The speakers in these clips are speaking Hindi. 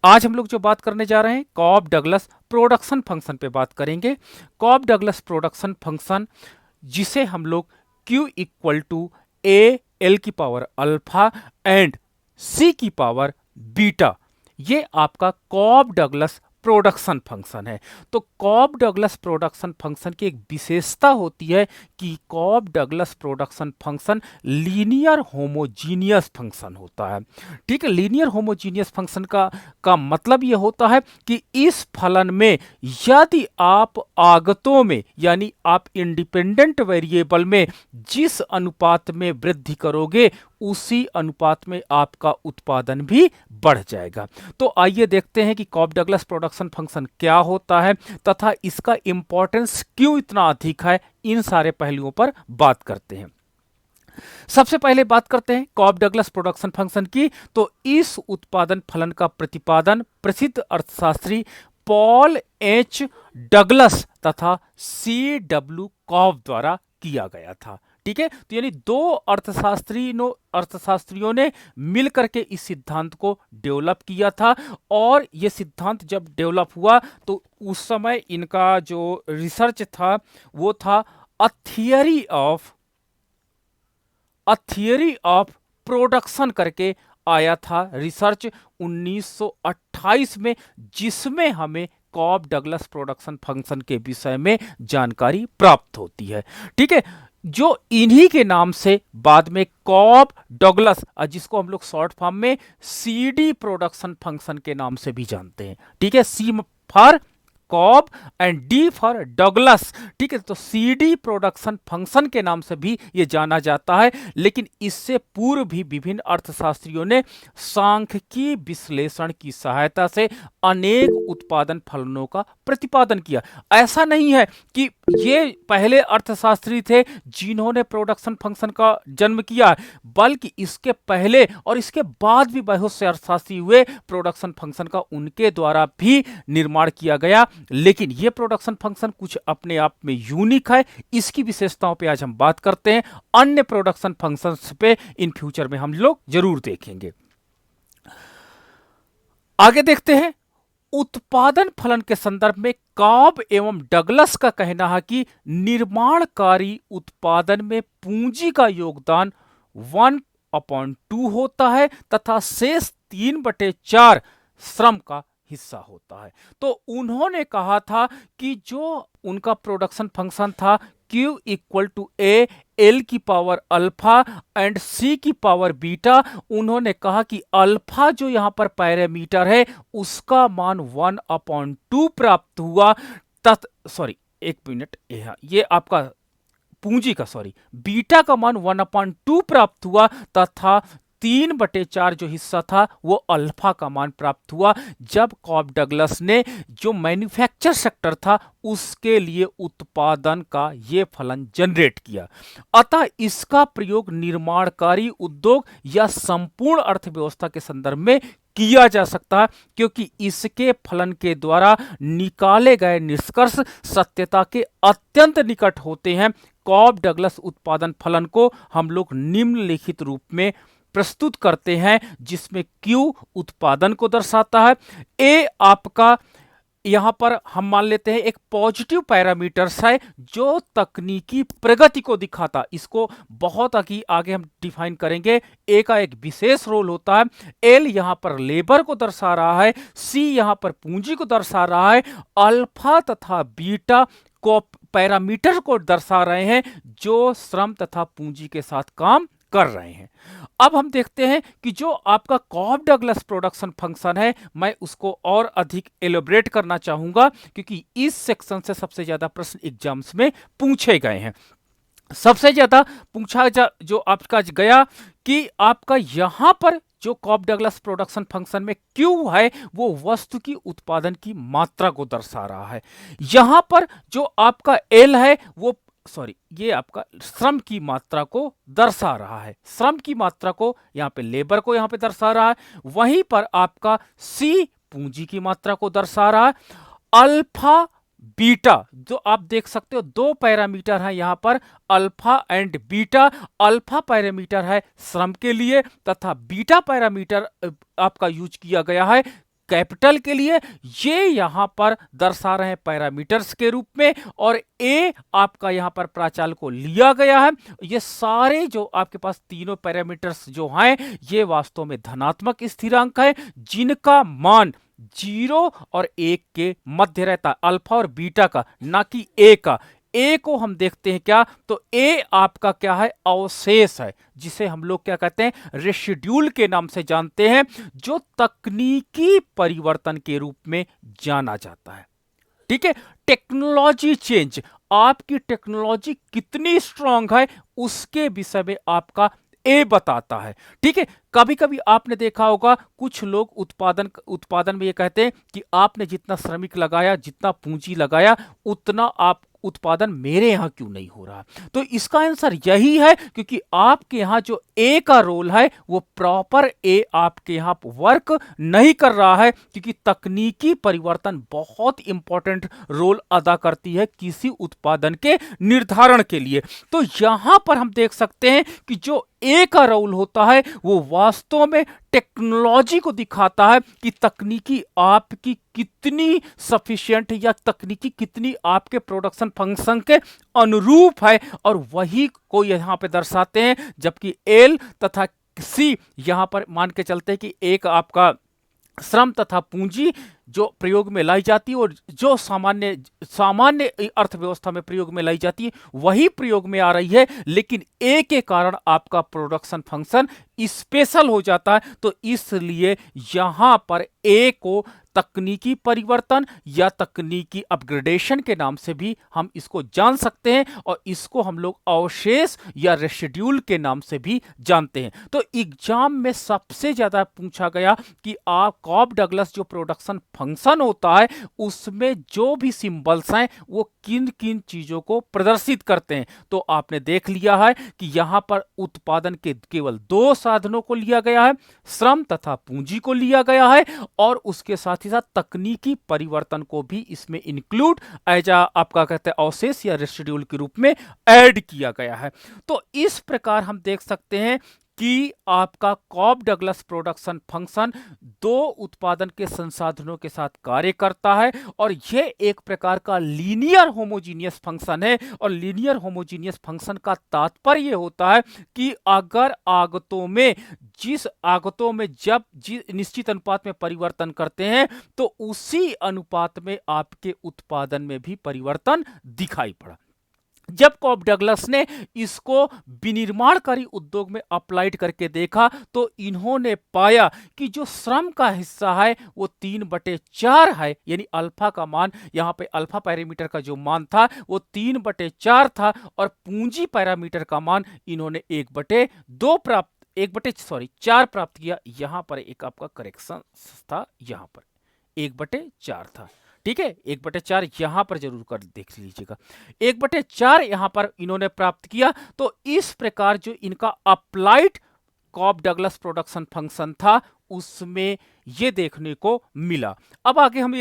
आज हम लोग जो बात करने जा रहे हैं कॉब डगलस प्रोडक्शन फंक्शन पे बात करेंगे। कॉब डगलस प्रोडक्शन फंक्शन जिसे हम लोग Q equal to A L की पावर अल्फा एंड C की पावर बीटा, ये आपका कॉब डगलस प्रोडक्शन फंक्शन है। तो कॉब डगलस प्रोडक्शन फंक्शन की एक विशेषता होती है कि Cobb Douglas production function linear homogeneous function होता है। ठीक है, लीनियर होमोजीनियस फंक्शन का मतलब यह होता है कि इस फलन में यदि आप आगतों में यानी आप इंडिपेंडेंट वेरिएबल में जिस अनुपात में वृद्धि करोगे उसी अनुपात में आपका उत्पादन भी बढ़ जाएगा। तो आइए देखते हैं कि कॉब डगलस प्रोडक्शन फंक्शन क्या होता है तथा इसका इंपॉर्टेंस क्यों इतना अधिक है। इन सारे पहलुओं पर बात करते हैं। सबसे पहले बात करते हैं कॉब डगलस प्रोडक्शन फंक्शन की। तो इस उत्पादन फलन का प्रतिपादन प्रसिद्ध अर्थशास्त्री पॉल एच डगलस तथा सी डब्ल्यू कॉब द्वारा किया गया था। ठीक है, तो यानी दो अर्थशास्त्रियों ने मिलकर के इस सिद्धांत को डेवलप किया था। और यह सिद्धांत जब डेवलप हुआ तो उस समय इनका जो रिसर्च था वो था अ थियरी ऑफ प्रोडक्शन करके आया था रिसर्च 1928 में, जिसमें हमें कॉब डगलस प्रोडक्शन फंक्शन के विषय में जानकारी प्राप्त होती है। ठीक है, जो इन्हीं के नाम से बाद में कॉब डगलस, जिसको हम लोग शॉर्ट फॉर्म में सीडी प्रोडक्शन फंक्शन के नाम से भी जानते हैं। ठीक है, C for Cobb and D for Douglas. ठीक है, तो सीडी प्रोडक्शन फंक्शन के नाम से भी यह जाना जाता है। लेकिन इससे पूर्व भी विभिन्न अर्थशास्त्रियों ने सांख्यिकीय विश्लेषण की सहायता से अनेक उत्पादन फलनों का प्रतिपादन किया। ऐसा नहीं है कि ये पहले अर्थशास्त्री थे जिन्होंने प्रोडक्शन फंक्शन का जन्म किया, बल्कि इसके पहले और इसके बाद भी बहुत से अर्थशास्त्री हुए प्रोडक्शन फंक्शन का, उनके द्वारा भी निर्माण किया गया। लेकिन यह प्रोडक्शन फंक्शन कुछ अपने आप में यूनिक है। इसकी विशेषताओं पे आज हम बात करते हैं। अन्य प्रोडक्शन फंक्शंस पे इन फ्यूचर में हम लोग जरूर देखेंगे। आगे देखते हैं। उत्पादन फलन के संदर्भ में कॉब एवं डगलस का कहना है कि निर्माणकारी उत्पादन में पूंजी का योगदान 1/2 होता है तथा शेष 3/4 श्रम का हिस्सा होता है। तो उन्होंने कहा था कि जो उनका प्रोडक्शन फंक्शन था Q equal to A L की पावर अल्फा एंड C की पावर बीटा, उन्होंने कहा कि अल्फा जो यहां पर पैरामीटर है उसका मान 1/2 प्राप्त हुआ। एक मिनट, ये आपका पूंजी का बीटा का मान 1/2 प्राप्त हुआ तथा 3/4 जो हिस्सा था वो अल्फा का मान प्राप्त हुआ जब कॉब डगलस ने जो मैन्युफैक्चर सेक्टर था उसके लिए उत्पादन का ये फलन जनरेट किया। अतः इसका प्रयोग निर्माणकारी उद्योग या संपूर्ण अर्थव्यवस्था के संदर्भ में किया जा सकता है, क्योंकि इसके फलन के द्वारा निकाले गए निष्कर्ष सत्यता के अत्यंत निकट होते हैं। कॉब डगलस उत्पादन फलन को हम लोग निम्नलिखित रूप में प्रस्तुत करते हैं, जिसमें Q उत्पादन को दर्शाता है, A आपका यहां पर हम मान लेते हैं एक पॉजिटिव पैरामीटर्स है जो तकनीकी प्रगति को दिखाता। इसको बहुत आगे हम डिफाइन करेंगे। A का एक विशेष रोल होता है। L यहां पर लेबर को दर्शा रहा है, C यहां पर पूंजी को दर्शा रहा है, अल्फा तथा बीटा को पैरामीटर को दर्शा रहे हैं जो श्रम तथा पूंजी के साथ काम कर रहे हैं। अब हम देखते हैं कि जो आपका कॉब डगलस प्रोडक्शन फंक्शन है, मैं उसको और अधिक एलोबरेट करना चाहूंगा क्योंकि इस सेक्शन से सबसे ज्यादा प्रश्न एग्जाम्स में पूछे गए हैं। सबसे ज्यादा पूछा जो आपका गया कि आपका यहां पर जो कॉब डगलस प्रोडक्शन फंक्शन में Q है वो वस्तु की उत्पादन की मात्रा को दर्शा रहा है। यहां पर जो आपका L है वो ये आपका श्रम की मात्रा को दर्शा रहा है। श्रम की मात्रा को यहां पे लेबर को यहां पे दर्शा रहा है। वहीं पर आपका C पूंजी की मात्रा को दर्शा रहा है। अल्फा बीटा जो आप देख सकते हो दो पैरामीटर हैं यहां पर, alpha and beta. Alpha parameter है श्रम के लिए तथा बीटा पैरामीटर आपका यूज किया गया है कैपिटल के लिए, ये यहां पर दर्शा रहे हैं पैरामीटर्स के रूप में, और ए आपका यहां पर प्राचाल को लिया गया है। ये सारे जो आपके पास तीनों पैरामीटर्स जो हैं ये वास्तव में धनात्मक स्थिरांक है, जिनका मान 0 और 1 के मध्य रहता है, अल्फा और बीटा का, ना कि ए का। ए को हम देखते हैं क्या, तो ए आपका क्या है, अवशेष है, जिसे हम लोग क्या कहते हैं, रेसिड्यूल के नाम से जानते हैं, जो तकनीकी परिवर्तन के रूप में जाना जाता है। ठीक है, टेक्नोलॉजी चेंज, आपकी टेक्नोलॉजी कितनी स्ट्रांग है उसके विषय में आपका ए बताता है। ठीक है, कभी कभी आपने देखा होगा कुछ लोग उत्पादन में ये कहते हैं कि आपने जितना श्रमिक लगाया, जितना पूंजी लगाया, उतना आप उत्पादन मेरे यहां क्यों नहीं हो रहा। तो इसका आंसर यही है, क्योंकि आपके यहां जो ए का रोल है वो प्रॉपर ए आपके यहां वर्क नहीं कर रहा है, क्योंकि तकनीकी परिवर्तन बहुत इंपॉर्टेंट रोल अदा करती है किसी उत्पादन के निर्धारण के लिए। तो यहां पर हम देख सकते हैं कि जो ए का रोल होता है वो वास्तव में टेक्नोलॉजी को दिखाता है कि तकनीकी आपकी कितनी सफिशिएंट या तकनीकी कितनी आपके प्रोडक्शन फंक्शन के अनुरूप है, और वही को यहां पे दर्शाते हैं। जबकि एल तथा सी यहां पर मान के चलते हैं कि एक आपका श्रम तथा पूंजी जो प्रयोग में लाई जाती है और जो सामान्य अर्थव्यवस्था में प्रयोग में लाई जाती है वही प्रयोग में आ रही है, लेकिन ए के कारण आपका प्रोडक्शन फंक्शन स्पेशल हो जाता है। तो इसलिए यहां पर ए को तकनीकी परिवर्तन या तकनीकी अपग्रेडेशन के नाम से भी हम इसको जान सकते हैं, और इसको हम लोग अवशेष या रेसिड्यूल के नाम से भी जानते हैं। तो एग्जाम में सबसे ज्यादा पूछा गया कि आप कॉब डगलस जो प्रोडक्शन फंक्शन होता है उसमें जो भी सिंबल्स हैं वो किन किन चीजों को प्रदर्शित करते हैं। तो आपने देख लिया है कि यहां पर उत्पादन के केवल दो साधनों को लिया गया है, श्रम तथा पूंजी को लिया गया है, और उसके साथ ही साथ तकनीकी परिवर्तन को भी इसमें इंक्लूड एज आपका कहते हैं अवशेष या रेसिड्यूल के रूप में ऐड किया गया है। तो इस प्रकार हम देख सकते हैं कि आपका कॉब डगलस प्रोडक्शन फंक्शन दो उत्पादन के संसाधनों के साथ कार्य करता है, और यह एक प्रकार का लीनियर होमोजीनियस फंक्शन है। और लीनियर होमोजीनियस फंक्शन का तात्पर्य होता है कि अगर जिस आगतों में जब निश्चित अनुपात में परिवर्तन करते हैं तो उसी अनुपात में आपके उत्पादन में भी परिवर्तन दिखाई पड़ा। जब कॉब डगलस ने इसको विनिर्माणकारी उद्योग में अप्लाइड करके देखा तो इन्होंने पाया कि जो श्रम का हिस्सा है वो 3/4 है, यानी अल्फा का मान, यहां पे अल्फा पैरामीटर का जो मान था वो 3/4 था, और पूंजी पैरामीटर का मान इन्होंने 1/4 प्राप्त किया। यहां पर एक आपका करेक्शन था, यहां पर 1/4 था। ठीक है, 1/4 यहां पर जरूर कर देख लीजिएगा, 1/4 यहां पर इन्होंने प्राप्त किया। तो इस प्रकार जो इनका applied Cobb Douglas production function था उसमें ये देखने को मिला। अब आगे हम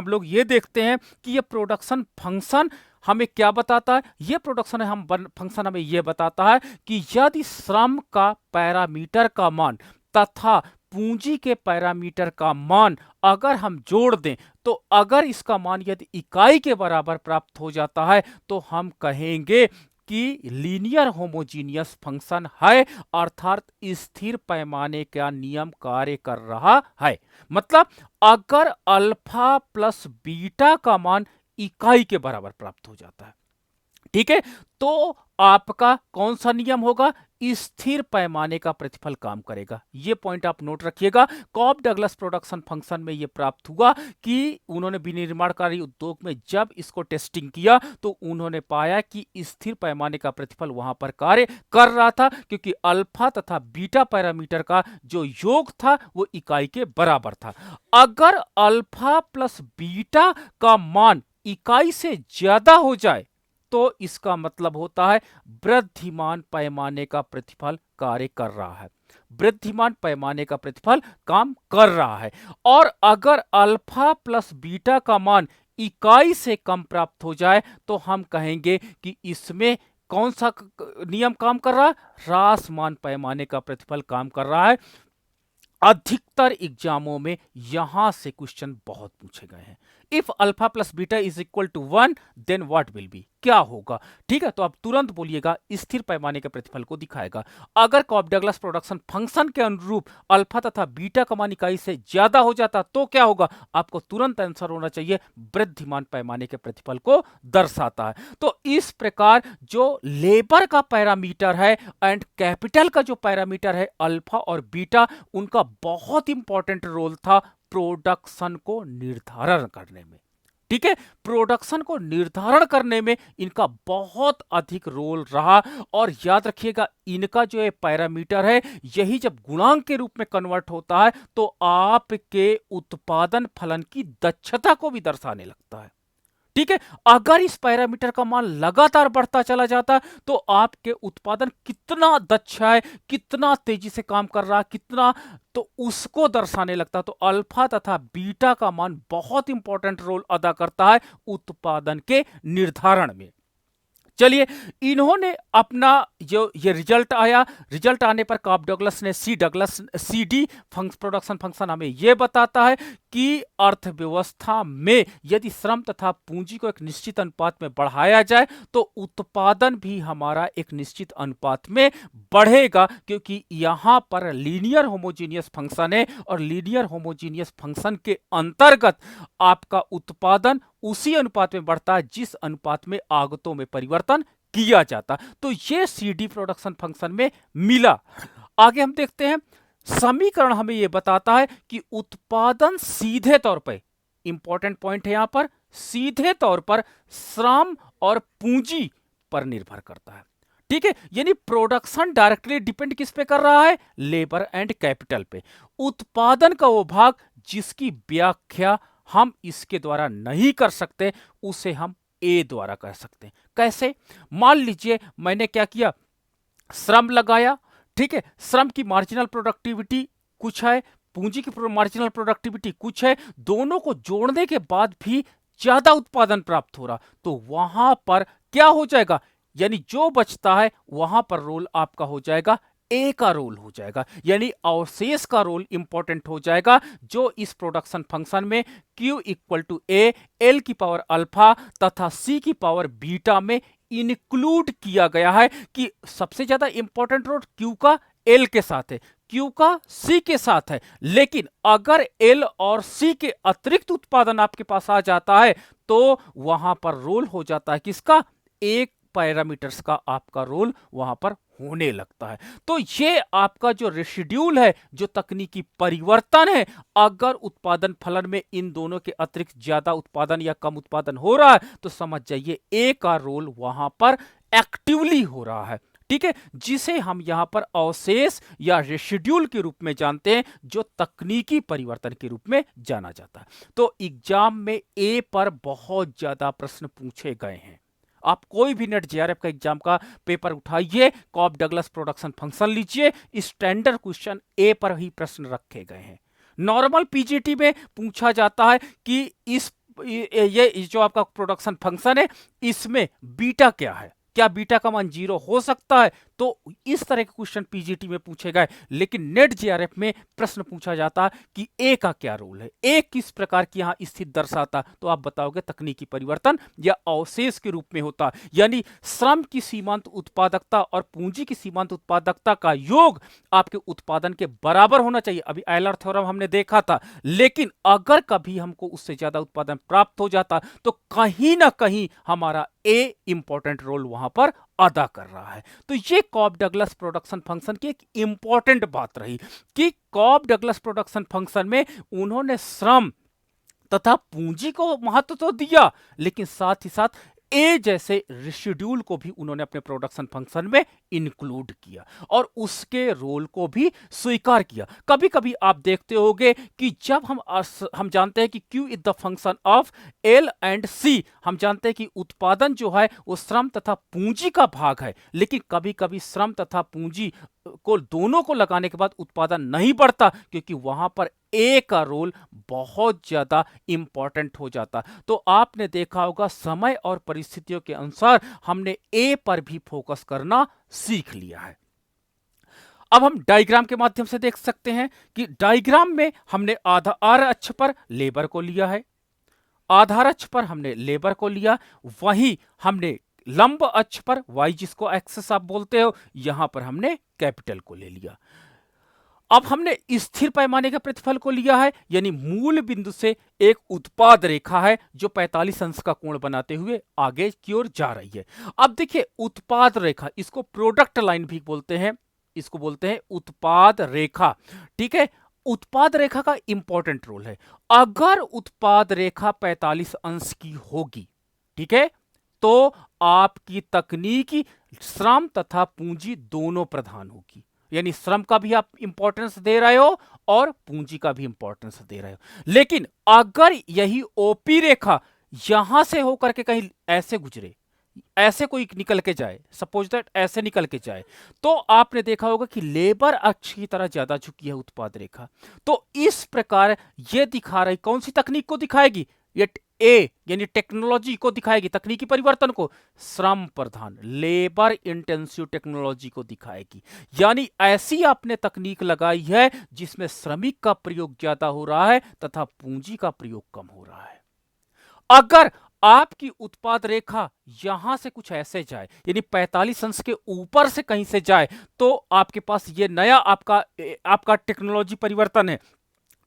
लोग ये देखते हैं कि ये प्रोडक्शन फंक्शन हमें क्या बताता है। ये प्रोडक्शन फंक्शन हमें ये बताता है कि यदि श्रम का पैरामीटर का मान तथा पूंजी के पैरामीटर का मान अगर हम जोड़ दें, तो अगर इसका मान यदि इकाई के बराबर प्राप्त हो जाता है तो हम कहेंगे कि लीनियर होमोजीनियस फंक्शन है, अर्थात स्थिर पैमाने का नियम कार्य कर रहा है। मतलब अगर अल्फा प्लस बीटा का मान इकाई के बराबर प्राप्त हो जाता है, ठीक है, तो आपका कौन सा नियम होगा, स्थिर पैमाने का प्रतिफल काम करेगा। यह पॉइंट आप नोट रखिएगा। कॉब डगलस प्रोडक्शन फंक्शन में यह प्राप्त हुआ कि उन्होंने विनिर्माणकारी उद्योग में जब इसको टेस्टिंग किया तो उन्होंने पाया कि स्थिर पैमाने का प्रतिफल वहां पर कार्य कर रहा था, क्योंकि अल्फा तथा बीटा पैरामीटर का जो योग था वो इकाई के बराबर था। अगर अल्फा प्लस बीटा का मान इकाई से ज्यादा हो जाए तो इसका मतलब होता है वृद्धिमान पैमाने का प्रतिफल कार्य कर रहा है, वृद्धिमान पैमाने का प्रतिफल काम कर रहा है। और अगर अल्फा प्लस बीटा का मान इकाई से कम प्राप्त हो जाए तो हम कहेंगे कि इसमें कौन सा नियम काम कर रहा है, ह्रासमान पैमाने का प्रतिफल काम कर रहा है। अधिकतर एग्जामों में यहां से क्वेश्चन बहुत पूछे गए हैं। If alpha plus beta is equal to 1 then what will be, क्या होगा? ठीक है, तो आप तुरंत बोलिएगा स्थिर पैमाने के प्रतिफल को दिखाएगा। अगर कॉप डगलस प्रोडक्शन फंक्शन के अनुरूप अल्फा तथा बीटा का मान इकाई से ज्यादा हो जाता तो क्या होगा? आपको तुरंत आंसर होना चाहिए वृद्धिमान पैमाने के प्रतिफल को दर्शाता है। तो इस प्रकार जो लेबर का पैरामीटर है एंड कैपिटल का जो पैरामीटर है अल्फा और बीटा, उनका बहुत इंपॉर्टेंट रोल था प्रोडक्शन को निर्धारण करने में। ठीक है, प्रोडक्शन को निर्धारण करने में इनका बहुत अधिक रोल रहा। और याद रखिएगा, इनका जो ये पैरामीटर है, यही जब गुणांक के रूप में कन्वर्ट होता है तो आपके उत्पादन फलन की दक्षता को भी दर्शाने लगता है। ठीक है, अगर इस पैरामीटर का मान लगातार बढ़ता चला जाता है तो आपके उत्पादन कितना दक्ष है, कितना तेजी से काम कर रहा है, कितना, तो उसको दर्शाने लगता है। तो अल्फा तथा बीटा का मान बहुत इंपॉर्टेंट रोल अदा करता है उत्पादन के निर्धारण में। चलिए, इन्होंने अपना जो ये रिजल्ट आया, रिजल्ट आने पर कॉप डगलस ने सी डी प्रोडक्शन फंक्शन हमें यह बताता है कि अर्थव्यवस्था में यदि श्रम तथा पूंजी को एक निश्चित अनुपात में बढ़ाया जाए तो उत्पादन भी हमारा एक निश्चित अनुपात में बढ़ेगा, क्योंकि यहां पर लीनियर होमोजीनियस फंक्शन है और लीनियर होमोजीनियस फंक्शन के अंतर्गत आपका उत्पादन उसी अनुपात में बढ़ता है जिस अनुपात में आगतों में परिवर्तन किया जाता। तो ये सीडी प्रोडक्शन फंक्शन में मिला। आगे हम देखते हैं, समीकरण हमें यह बताता है कि उत्पादन सीधे तौर पर, इंपॉर्टेंट पॉइंट है यहां पर, सीधे तौर पर श्रम और पूंजी पर निर्भर करता है। ठीक है, यानी प्रोडक्शन डायरेक्टली डिपेंड किस पे कर रहा है? लेबर एंड कैपिटल पे। उत्पादन का वो भाग जिसकी व्याख्या हम इसके द्वारा नहीं कर सकते, उसे हम ए द्वारा कर सकते हैं। कैसे? मान लीजिए मैंने क्या किया, श्रम लगाया। ठीक है, श्रम की मार्जिनल प्रोडक्टिविटी कुछ है, पूंजी की मार्जिनल प्रोडक्टिविटी कुछ है, दोनों को जोड़ने के बाद भी ज्यादा उत्पादन प्राप्त हो रहा, तो वहां पर क्या हो जाएगा? यानी जो बचता है वहां पर रोल आपका हो जाएगा ए का रोल हो जाएगा, यानी अवशेष का रोल इंपॉर्टेंट हो जाएगा, जो इस प्रोडक्शन फंक्शन में Q equal to A, L की पावर अल्फा तथा C की पावर बीटा में इंक्लूड किया गया है। कि सबसे ज्यादा इंपॉर्टेंट रोल Q का L के साथ है, Q का C के साथ है, लेकिन अगर L और C के अतिरिक्त उत्पादन आपके पास आ जाता है तो वहां पर रोल हो जाता है किसका? एक पैरामीटर्स का आपका रोल वहां पर होने लगता है। तो ये आपका जो रेशिड्यूल है, जो तकनीकी परिवर्तन है, अगर उत्पादन फलन में इन दोनों के अतिरिक्त ज्यादा उत्पादन या कम उत्पादन हो रहा है तो समझ जाइए ए का रोल वहां पर एक्टिवली हो रहा है। ठीक है, जिसे हम यहां पर अवशेष या रेशिड्यूल के रूप में जानते हैं, जो तकनीकी परिवर्तन के रूप में जाना जाता है। तो एग्जाम में ए पर बहुत ज्यादा प्रश्न पूछे गए हैं। आप कोई भी नेट जेआरएफ का एग्जाम का पेपर उठाइए, कॉप डगलस प्रोडक्शन फंक्शन लीजिए, स्टैंडर्ड क्वेश्चन ए पर ही प्रश्न रखे गए हैं। नॉर्मल पीजीटी में पूछा जाता है कि ये जो आपका प्रोडक्शन फंक्शन है, इसमें बीटा क्या है, क्या बीटा का मान 0 हो सकता है? तो इस तरह के क्वेश्चन पीजीटी में पूछे गए, लेकिन नेट जेआरएफ में प्रश्न पूछा जाता है कि ए का क्या रोल है, ए किस प्रकार की यहां स्थिति दर्शाता, तो आप बताओगे तकनीकी परिवर्तन या अवशेष के रूप में होता। यानी श्रम की सीमांत उत्पादकता और पूंजी की सीमांत उत्पादकता का योग आपके उत्पादन के बराबर होना चाहिए। अभी आयलर थ्योरम हमने देखा था, लेकिन अगर कभी हमको उससे ज्यादा उत्पादन प्राप्त हो जाता तो कहीं ना कहीं हमारा ए इंपॉर्टेंट रोल वहां पर अदा कर रहा है। तो ये कॉप डगलस प्रोडक्शन फंक्शन की एक इंपॉर्टेंट बात रही कि कॉप डगलस प्रोडक्शन फंक्शन में उन्होंने श्रम तथा पूंजी को महत्व तो दिया, लेकिन साथ ही साथ ए जैसे रेशिड्यूल को भी उन्होंने अपने प्रोडक्शन फंक्शन में इंक्लूड किया और उसके रोल को भी स्वीकार किया। कभी कभी आप देखते होंगे कि जब हम जानते हैं कि Q is the function of L and C, हम जानते हैं कि उत्पादन जो है वो श्रम तथा पूंजी का भाग है, लेकिन कभी कभी श्रम तथा पूंजी को दोनों को लगाने के बाद उत्पादन नहीं बढ़ता, क्योंकि वहां पर ए का रोल बहुत ज्यादा इंपॉर्टेंट हो जाता। तो आपने देखा होगा समय और परिस्थितियों के अनुसार हमने ए पर भी फोकस करना सीख लिया है। अब हम डायग्राम के माध्यम से देख सकते हैं कि डायग्राम में हमने आधार अक्ष पर लेबर को लिया है, आधार अक्ष पर हमने लेबर को लिया, वहीं हमने लंब अक्ष पर y जिसको एक्सेस आप बोलते हो, यहां पर हमने कैपिटल को ले लिया। अब हमने स्थिर पैमाने के प्रतिफल को लिया है, यानी मूल बिंदु से एक उत्पाद रेखा है जो 45 अंश का कोण बनाते हुए आगे की ओर जा रही है। अब देखिए उत्पाद रेखा, इसको प्रोडक्ट लाइन भी बोलते हैं, इसको बोलते हैं उत्पाद रेखा। ठीक है, उत्पाद रेखा का इंपॉर्टेंट रोल है। अगर उत्पाद रेखा 45 अंश की होगी, ठीक है, तो आपकी तकनीकी श्रम तथा पूंजी दोनों प्रधान होगी, यानी श्रम का भी आप इंपॉर्टेंस दे रहे हो और पूंजी का भी इंपॉर्टेंस दे रहे हो। लेकिन अगर यही ओपी रेखा यहां से होकर के कहीं ऐसे गुजरे, ऐसे कोई निकल के जाए, सपोज दैट ऐसे निकल के जाए, तो आपने देखा होगा कि लेबर अक्ष की तरह ज्यादा झुकी है उत्पाद रेखा। तो इस प्रकार यह दिखा रही, कौन सी तकनीक को दिखाएगी, ये ए यानी टेक्नोलॉजी को दिखाएगी, तकनीकी परिवर्तन को, श्रम प्रधान लेबर इंटेंसिव टेक्नोलॉजी को दिखाएगी। यानी ऐसी आपने तकनीक लगाई है जिसमें श्रमिक का प्रयोग ज्यादा हो रहा है तथा पूंजी का प्रयोग कम हो रहा है। अगर आपकी उत्पाद रेखा यहां से कुछ ऐसे जाए, यानी 45 अंश के ऊपर से कहीं से जाए, तो आपके पास ये नया आपका टेक्नोलॉजी परिवर्तन है,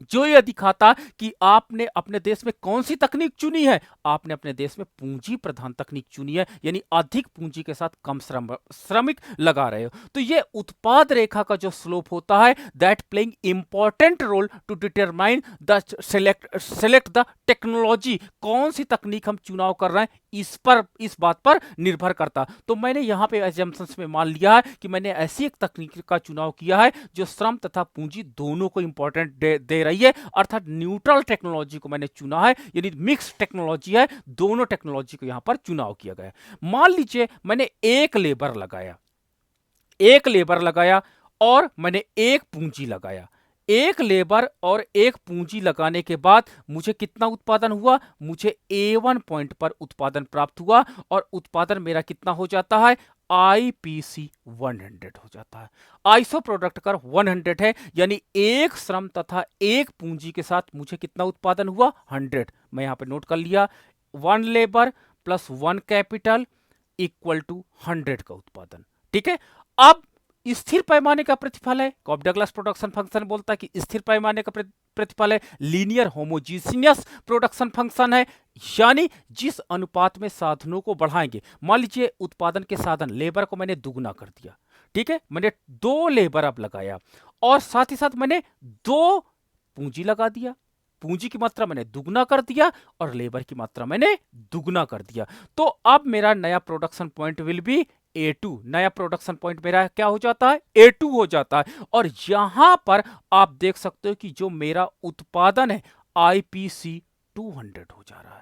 जो यह दिखाता कि आपने अपने देश में कौन सी तकनीक चुनी है। आपने अपने देश में पूंजी प्रधान तकनीक चुनी है, यानी अधिक पूंजी के साथ कम श्रमिक लगा रहे हो। तो यह उत्पाद रेखा का जो स्लोप होता है, that playing important role to determine the select the technology, कौन सी तकनीक हम चुनाव कर रहे हैं, इस बात पर निर्भर करता। तो मैंने यहां पे एजम्पशंस में मान लिया है कि मैंने ऐसी एक तकनीक का चुनाव किया है जो श्रम तथा पूंजी दोनों को इंपॉर्टेंट दे रही है, अर्थात न्यूट्रल टेक्नोलॉजी को मैंने चुना है, यानी मिक्स टेक्नोलॉजी है, दोनों टेक्नोलॉजी को यहां पर चुनाव किया गया। मान लीजिए मैंने एक लेबर लगाया और मैंने एक पूंजी लगाया। एक लेबर और एक पूंजी लगाने के बाद मुझे कितना उत्पादन हुआ, मुझे A1 पॉइंट पर उत्पादन प्राप्त हुआ और उत्पादन मेरा कितना हो जाता है, IPC 100 हो जाता है। आइसो प्रोडक्ट कर 100 है, यानी एक श्रम तथा एक पूंजी के साथ मुझे कितना उत्पादन हुआ, 100। मैं यहां पे नोट कर लिया, 1 labour plus 1 capital equal to 100 का उत्पादन। ठीक है, अब स्थिर पैमाने का प्रतिफल है, कॉब डगलस प्रोडक्शन फंक्शन बोलता है कि स्थिर पैमाने का प्रतिफल है लीनियर होमोजीनियस प्रोडक्शन फंक्शन है, यानी जिस अनुपात में साधनों को बढ़ाएंगे। मान लीजिए उत्पादन के साधन लेबर को मैंने दुगना कर दिया, ठीक है, मैंने 2 लेबर अब लगाया और साथ ही साथ मैंने 2 पूंजी लगा दिया, पूंजी की मात्रा मैंने दुगना कर दिया और लेबर की मात्रा मैंने दुगना कर दिया। तो अब मेरा नया production point will be A2, नया प्रोडक्शन पॉइंट मेरा क्या हो जाता है, A2 हो जाता है। और यहां पर आप देख सकते हो कि जो मेरा उत्पादन है IPC 200 हो जा रहा है।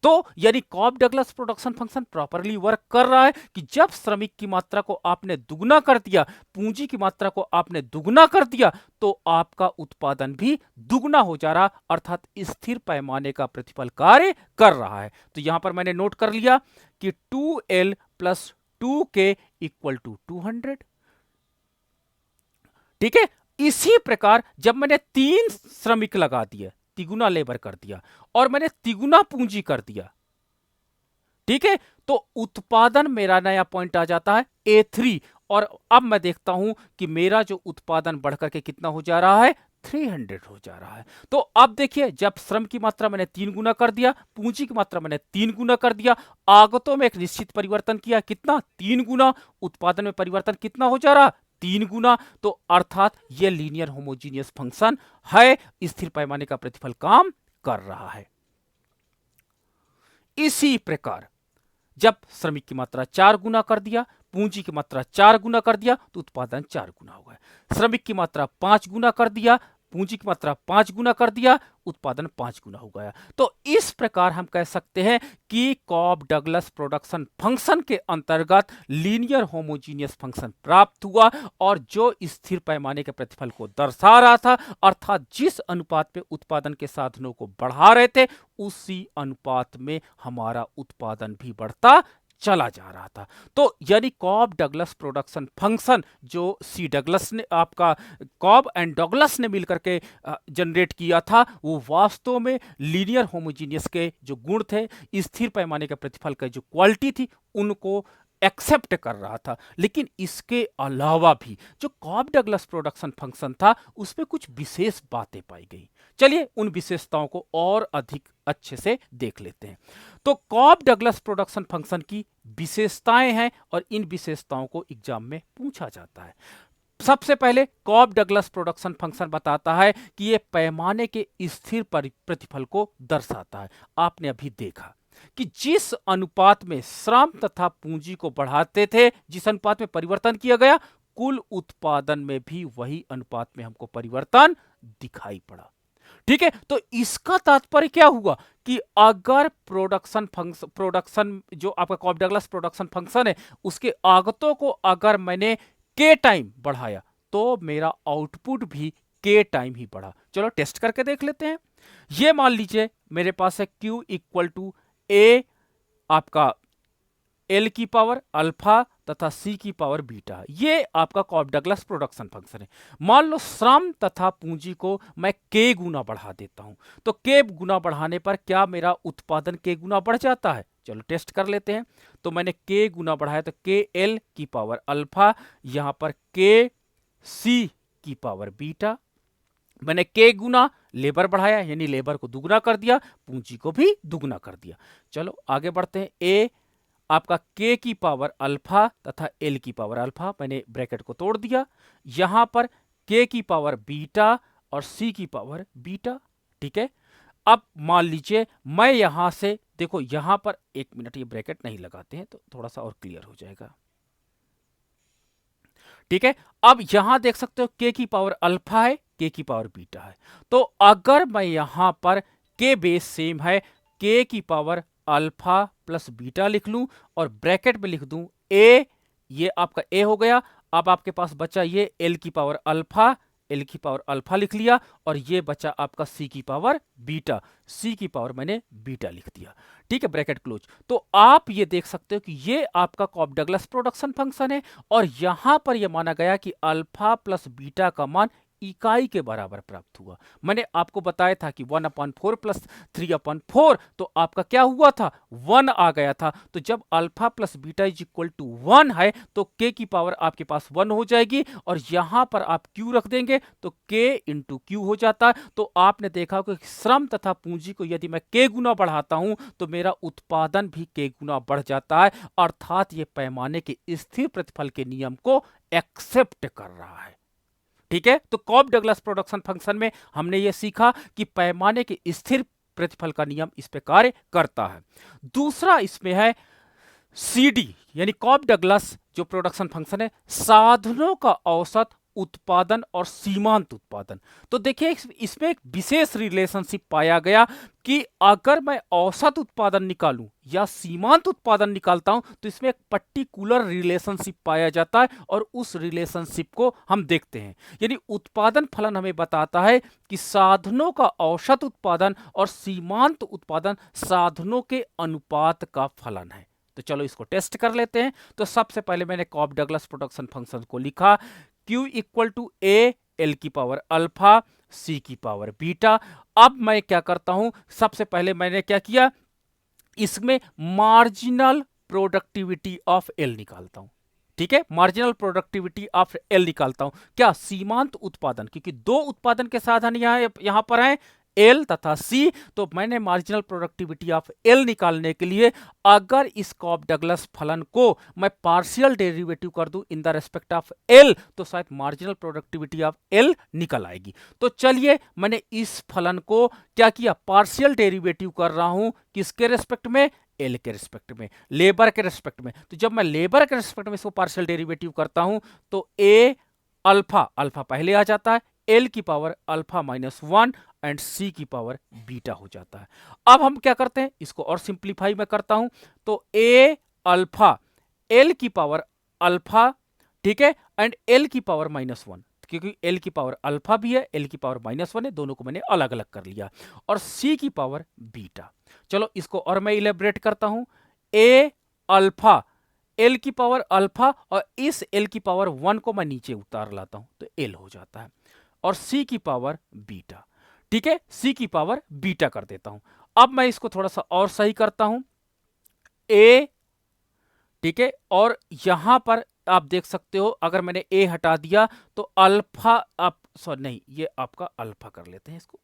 तो यानी Cobb Douglas production function properly work कर रहा है कि जब श्रमिक की मात्रा को आपने दुगना कर दिया, पूंजी की मात्रा को आपने दुगना कर दिया, तो आपका उत्पादन भी दुगना हो जा रहा, अर्थात स्थिर पैमाने का प्रतिफल कार्य कर रहा है। तो यहां पर मैंने नोट कर लिया कि 2L plus 2K equal to 200। ठीक है, इसी प्रकार जब मैंने 3 श्रमिक लगा दिए, तिगुना लेबर कर दिया और मैंने तिगुना पूंजी कर दिया, ठीक है, तो उत्पादन मेरा नया पॉइंट आ जाता है A3। और अब मैं देखता हूं कि मेरा जो उत्पादन बढ़कर के कितना हो जा रहा है, 300 हो जा रहा है। तो अब देखिए, जब श्रम की मात्रा मैंने 3 गुना कर दिया, पूंजी की मात्रा मैंने 3 गुना कर दिया, आगतों में एक निश्चित परिवर्तन किया, कितना, 3 गुना, उत्पादन में परिवर्तन कितना हो जा रहा, 3 गुना। तो अर्थात यह लीनियर होमोजीनियस फंक्शन है, स्थिर पैमाने का प्रतिफल काम कर रहा है। इसी प्रकार जब श्रमिक की मात्रा 4 गुना कर दिया, पूंजी की मात्रा 4 गुना कर दिया, तो उत्पादन 4 गुना हो गया। श्रमिक की मात्रा 5 गुना कर दिया, पूंजी की मात्रा 5 गुना कर दिया, उत्पादन 5 गुना हो गया। तो इस प्रकार हम कह सकते हैं कि कॉब डगलस प्रोडक्शन फंक्शन के अंतर्गत लीनियर होमोजीनियस फंक्शन प्राप्त हुआ और जो स्थिर पैमाने के प्रतिफल को दर्शा रहा था, अर्थात जिस अनुपात में उत्पादन के साधनों को बढ़ा रहे थे, उसी अनुपात में हमारा उत्पादन भी बढ़ता चला जा रहा था। तो यानी कॉब डगलस प्रोडक्शन फंक्शन जो सी डगलस ने आपका कॉब एंड डगलस ने मिलकर के जनरेट किया था, वो वास्तव में लीनियर होमोजीनियस के जो गुण थे, स्थिर पैमाने के प्रतिफल की जो क्वालिटी थी, उनको एक्सेप्ट कर रहा था। लेकिन इसके अलावा भी जो कॉब डगलस प्रोडक्शन फंक्शन था, उसमें कुछ विशेष बातें पाई गई। चलिए उन विशेषताओं को और अधिक अच्छे से देख लेते हैं। तो कॉब डगलस प्रोडक्शन फंक्शन की विशेषताएं हैं और इन विशेषताओं को एग्जाम में पूछा जाता है। सबसे पहले कॉब डगलस प्रोडक्शन फंक्शन बताता है कि यह पैमाने के स्थिर प्रतिफल को दर्शाता है। आपने अभी देखा कि जिस अनुपात में श्रम तथा पूंजी को बढ़ाते थे, जिस अनुपात में परिवर्तन किया गया, कुल उत्पादन में भी वही अनुपात में हमको परिवर्तन दिखाई पड़ा। ठीक है, तो इसका तात्पर्य क्या हुआ कि अगर प्रोडक्शन जो आपका कॉब डगलस प्रोडक्शन फंक्शन है, उसके आगतों को अगर मैंने के टाइम बढ़ाया, तो मेरा आउटपुट भी के टाइम ही बढ़ा। चलो टेस्ट करके देख लेते हैं। ये मान लीजिए मेरे पास है Q इक्वल टू ए आपका एल की पावर अल्फा तथा सी की पावर बीटा। ये आपका कॉब डगलस प्रोडक्शन फंक्शन है। मान लो श्रम तथा पूंजी को मैं के गुना बढ़ा देता हूं, तो के गुना बढ़ाने पर क्या मेरा उत्पादन के गुना बढ़ जाता है? चलो टेस्ट कर लेते हैं। तो मैंने के गुना बढ़ाया तो के एल की पावर अल्फा, यहां पर के सी की पावर बीटा। मैंने के गुना लेबर बढ़ाया, यानी लेबर को दुगना कर दिया, पूंजी को भी दुगना कर दिया। चलो आगे बढ़ते हैं। ए आपका के की पावर अल्फा तथा एल की पावर अल्फा, मैंने ब्रैकेट को तोड़ दिया। यहां पर के की पावर बीटा और सी की पावर बीटा। ठीक है, अब मान लीजिए मैं यहां से देखो, यहां पर एक मिनट, ये ब्रैकेट नहीं लगाते हैं तो थोड़ा सा और क्लियर हो जाएगा। ठीक है, अब यहां देख सकते हो के की पावर अल्फा है, के की पावर बीटा है। तो अगर मैं यहां पर के बेस सेम है, के की पावर अल्फा प्लस बीटा लिख लूं और ब्रैकेट में लिख दूं ए, ये आपका ए हो गया। अब आपके पास बचा ये एल की पावर अल्फा, एल की पावर अल्फा लिख लिया, और ये बचा आपका सी की पावर बीटा, सी की पावर मैंने बीटा लिख दिया। ठीक है, ब्रैकेट क्लोज। तो आप ये देख सकते हो कि ये आपका कॉब डगलस प्रोडक्शन फंक्शन है, और यहां पर यह माना गया कि अल्फा प्लस बीटा का मान इकाई के बराबर प्राप्त हुआ। मैंने आपको बताया था कि 1/4 प्लस 3/4, तो आपका क्या हुआ था? 1 आ गया था। तो जब alpha plus beta is equal to 1 है, तो के की पावर आपके पास 1 हो जाएगी, और यहां पर आप क्यू रख देंगे तो के इंटू क्यू हो जाता है। तो आपने देखा कि श्रम तथा पूंजी को यदि मैं के गुना बढ़ाता हूं, तो मेरा उत्पादन भी के गुना बढ़ जाता है, अर्थात ये पैमाने के स्थिर प्रतिफल के नियम को एक्सेप्ट कर रहा है। ठीक है, तो कॉब डगलस प्रोडक्शन फंक्शन में हमने यह सीखा कि पैमाने के स्थिर प्रतिफल का नियम इस पे कार्य करता है। दूसरा इसमें है सीडी, यानी कॉब डगलस जो प्रोडक्शन फंक्शन है, साधनों का औसत उत्पादन और सीमांत उत्पादन। तो देखिए इसमें एक विशेष रिलेशनशिप पाया गया कि अगर मैं औसत उत्पादन निकालूं या सीमांत उत्पादन निकालता हूं, तो इसमें एक पर्टिकुलर रिलेशनशिप पाया जाता है, और उस रिलेशनशिप को हम देखते हैं। यानी उत्पादन फलन हमें बताता है कि साधनों का औसत उत्पादन और सीमांत उत्पादन साधनों के अनुपात का फलन है। तो चलो इसको टेस्ट कर लेते हैं। तो सबसे पहले मैंने कॉब डगलस प्रोडक्शन फंक्शन को लिखा, Q equal to A L की पावर अल्फा सी की पावर बीटा। अब मैं क्या करता हूं, सबसे पहले मैंने क्या किया, इसमें मार्जिनल प्रोडक्टिविटी ऑफ एल निकालता हूं। ठीक है, मार्जिनल प्रोडक्टिविटी ऑफ एल निकालता हूं। क्या? सीमांत उत्पादन, क्योंकि दो उत्पादन के साधन यहां पर हैं, एल तथा सी। तो मैंने मार्जिनल प्रोडक्टिविटी ऑफ एल निकालने के लिए अगर इस कॉब डगलस फलन को मैं पार्शियल डेरिवेटिव कर दूं in the respect of L, तो शायद मार्जिनल प्रोडक्टिविटी ऑफ एल निकल आएगी। तो चलिए मैंने इस फलन को क्या किया, पार्शियल डेरिवेटिव कर रहा हूं, किसके रेस्पेक्ट में? एल के रेस्पेक्ट में, लेबर के रेस्पेक्ट में। तो जब मैं लेबर के रेस्पेक्ट में इसको पार्शियल डेरिवेटिव करता हूं, तो ए अल्फा, अल्फा पहले आ जाता है, एल की पावर अल्फा -1 एंड सी की पावर बीटा हो जाता है। अब हम क्या करते हैं, इसको और सिंप्लीफाई मैं करता हूं, तो ए अल्फा एल की पावर अल्फा, ठीक है, एंड एल की पावर -1, क्योंकि एल की पावर अल्फा भी है, एल की पावर -1 है, दोनों को मैंने अलग अलग कर लिया, और सी की पावर बीटा। चलो इसको और मैं इलेबरेट करता हूं, ए अल्फा, एल की पावर अल्फा, और इस एल की पावर 1 को मैं नीचे उतार लाता हूं तो एल हो जाता है, और सी की पावर बीटा। ठीक है, सी की पावर बीटा कर देता हूं। अब मैं इसको थोड़ा सा और सही करता हूं, ए, ठीक है, और यहां पर आप देख सकते हो अगर मैंने ए हटा दिया तो अल्फा, आप सॉरी नहीं, ये आपका अल्फा कर लेते हैं इसको,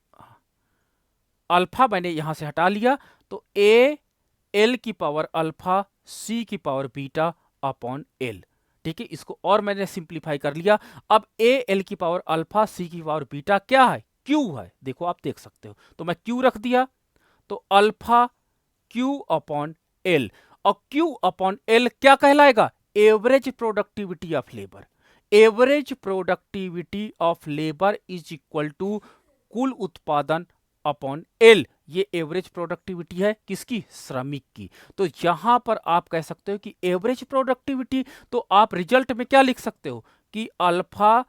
अल्फा मैंने यहां से हटा लिया, तो ए एल की पावर अल्फा सी की पावर बीटा अपॉन एल। ठीक है, इसको और मैंने सिंप्लीफाई कर लिया। अब ए एल की पावर अल्फा सी की पावर बीटा क्या है, क्यू है, देखो आप देख सकते हो, तो मैं क्यू रख दिया, तो अल्फा क्यू अपॉन एल, और क्यू अपॉन एल क्या कहलाएगा, average productivity of labour. Average productivity of labour is equal to कुल उत्पादन अपॉन एल। ये एवरेज प्रोडक्टिविटी है किसकी, श्रमिक की। तो यहां पर आप कह सकते हो कि एवरेज प्रोडक्टिविटी, तो आप रिजल्ट में क्या लिख सकते हो कि अल्फा